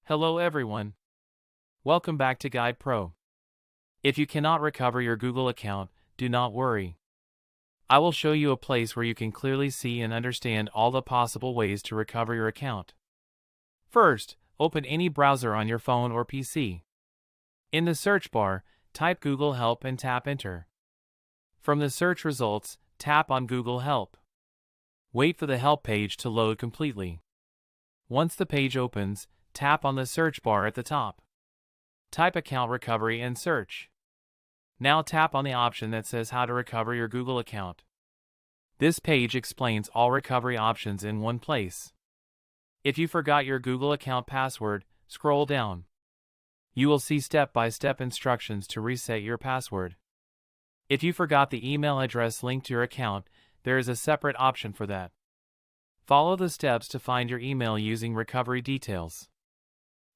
Hello everyone. Welcome back to Guide Pro. If you cannot recover your Google account, do not worry. I will show you a place where you can clearly see and understand all the possible ways to recover your account. First, open any browser on your phone or PC. In the search bar, type Google Help and tap Enter. From the search results, tap on Google Help. Wait for the help page to load completely. Once the page opens, tap on the search bar at the top. Type Account Recovery and search. Now tap on the option that says How to Recover Your Google Account. This page explains all recovery options in one place. If you forgot your Google account password, scroll down. You will see step-by-step instructions to reset your password. If you forgot the email address linked to your account, there is a separate option for that. Follow the steps to find your email using recovery details.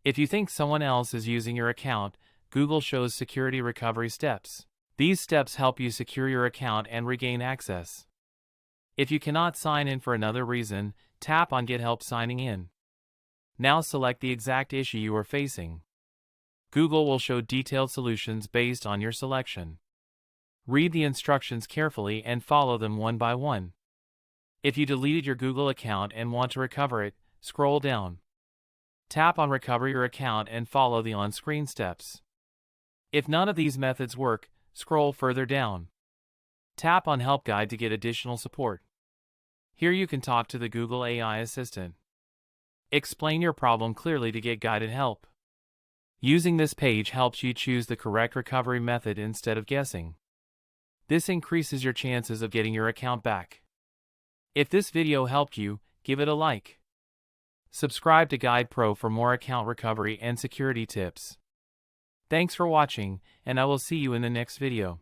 If you think someone else is using your account, Google shows security recovery steps. These steps help you secure your account and regain access. If you cannot sign in for another reason, tap on Get Help Signing In. Now select the exact issue you are facing. Google will show detailed solutions based on your selection. Read the instructions carefully and follow them one by one. If you deleted your Google account and want to recover it, scroll down. Tap on Recover Your Account and follow the on-screen steps. If none of these methods work, scroll further down. Tap on Help Guide to get additional support. Here you can talk to the Google AI Assistant. Explain your problem clearly to get guided help. Using this page helps you choose the correct recovery method instead of guessing. This increases your chances of getting your account back. If this video helped you, give it a like. Subscribe to Guide Pro for more account recovery and security tips. Thanks for watching, and I will see you in the next video.